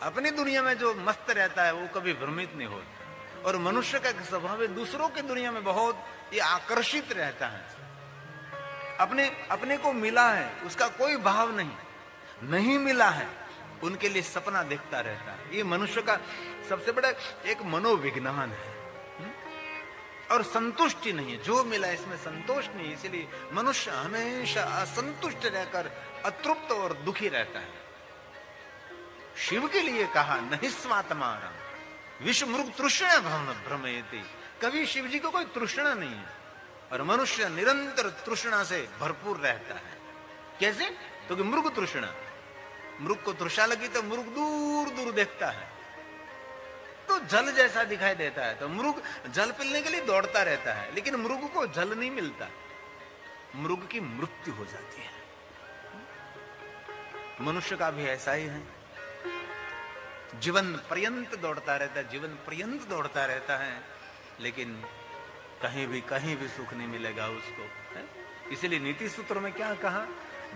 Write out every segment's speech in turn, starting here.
अपनी दुनिया में जो मस्त रहता है वो कभी भ्रमित नहीं होता। और मनुष्य का स्वभाव है दूसरों की दुनिया में बहुत ये आकर्षित रहता है। अपने को मिला है उसका कोई भाव नहीं मिला है उनके लिए सपना देखता रहता है। ये मनुष्य का सबसे बड़ा एक मनोविज्ञान है। और संतुष्टि नहीं है, जो मिला इसमें संतोष नहीं, इसलिए मनुष्य हमेशा असंतुष्ट रहकर अतृप्त और दुखी रहता है। शिव के लिए कहा नहीं स्वात्मारा विश्व मृग तृष्णा भ्रमयति, कभी शिव जी को कोई तृष्णा नहीं है और मनुष्य निरंतर तृष्णा से भरपूर रहता है। कैसे? तो कि मृग तृष्णा, मृग को तृष्णा लगी तो मृग दूर दूर देखता है तो जल जैसा दिखाई देता है, तो मृग जल पीने के लिए दौड़ता रहता है, लेकिन मृग को जल नहीं मिलता, मृग की मृत्यु हो जाती है। मनुष्य का भी ऐसा ही है, जीवन पर्यंत दौड़ता रहता है, जीवन पर्यंत दौड़ता रहता है, लेकिन कहीं भी सुख नहीं मिलेगा उसको। इसलिए नीति सूत्र में क्या कहा?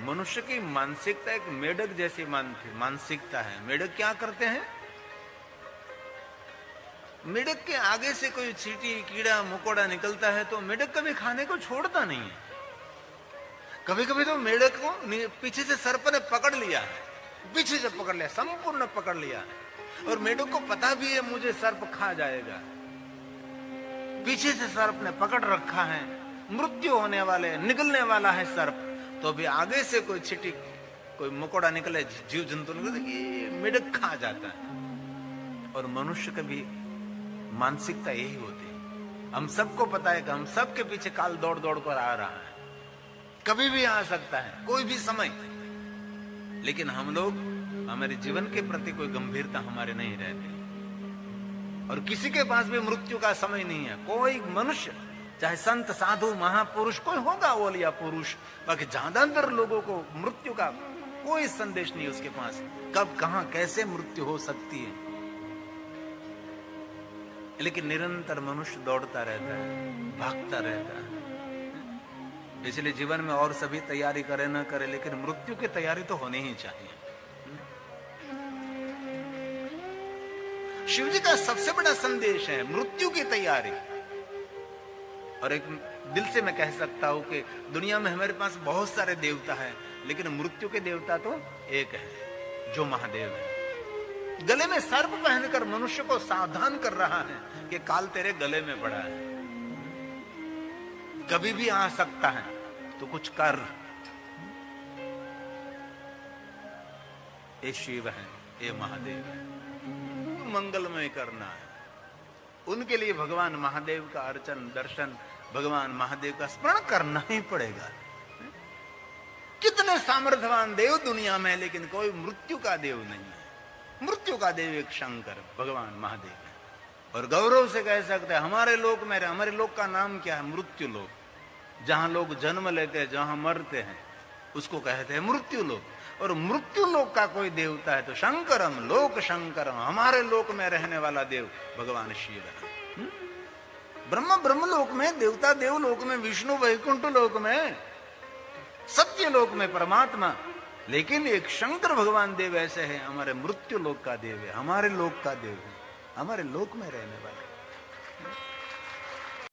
मनुष्य की मानसिकता एक मेढक जैसी मानसिकता है। मेढक क्या करते हैं? मेढक के आगे से कोई चींटी कीड़ा मकोड़ा निकलता है तो मेढक कभी खाने को छोड़ता नहीं है। कभी कभी तो मेढक को पीछे से सर्प ने पकड़ लिया है, पीछे से पकड़ लिया, संपूर्ण पकड़ लिया है, और मेढक को पता भी है मुझे सर्प खा जाएगा, पीछे से सर्प ने पकड़ रखा है, मृत्यु होने वाले निकलने वाला है सर्प, तो भी आगे से कोई चींटी कोई मकोड़ा निकले, जीव जंतु निकले, ये मेढक खा जाता है। और मनुष्य का भी मानसिकता यही होती है। हम सबको पता है कि हम सबके पीछे काल दौड़ दौड़ कर आ रहा है, कभी भी आ सकता है, कोई भी समय, लेकिन हम लोग हमारे जीवन के प्रति कोई गंभीरता हमारे नहीं रहती। और किसी के पास भी मृत्यु का समय नहीं है। कोई मनुष्य, चाहे संत साधु महापुरुष कोई होगा ओलिया पुरुष, बाकी ज्यादातर लोगों को मृत्यु का कोई संदेश नहीं उसके पास, कब कहां कैसे मृत्यु हो सकती है। लेकिन निरंतर मनुष्य दौड़ता रहता है, भागता रहता है। इसलिए जीवन में और सभी तैयारी करे ना करे, लेकिन मृत्यु की तैयारी तो होनी ही चाहिए। शिव जी का सबसे बड़ा संदेश है मृत्यु की तैयारी। और एक दिल से मैं कह सकता हूं कि दुनिया में हमारे पास बहुत सारे देवता हैं, लेकिन मृत्यु के देवता तो एक है, जो महादेव है। गले में सर्प पहनकर मनुष्य को सावधान कर रहा है कि काल तेरे गले में पड़ा है, कभी भी आ सकता है, तो कुछ कर। ये शिव है, ये महादेव है, मंगलमय करना है। उनके लिए भगवान महादेव का अर्चन दर्शन, भगवान महादेव का स्मरण करना ही पड़ेगा। कितने सामर्थ्यवान देव दुनिया में, लेकिन कोई मृत्यु का देव नहीं है। मृत्यु का देव एक शंकर भगवान महादेव है। और गौरव से कह सकते हैं हमारे लोक में, हमारे लोक का नाम क्या है? मृत्यु लोक। जहां लोग जन्म लेते हैं, जहां मरते हैं, उसको कहते हैं मृत्यु लोक। और मृत्यु लोक का कोई देवता है तो शंकरम लोक शंकरम, हमारे लोक में रहने वाला देव भगवान शिव है। ब्रह्म लोक में देवता, देवलोक में विष्णु, वैकुंठ लोक में, सत्य लोक में परमात्मा, लेकिन एक शंकर भगवान देव ऐसे हैं, हमारे मृत्यु लोक का देव है, हमारे लोक का देव है, हमारे लोक में रहने वाला।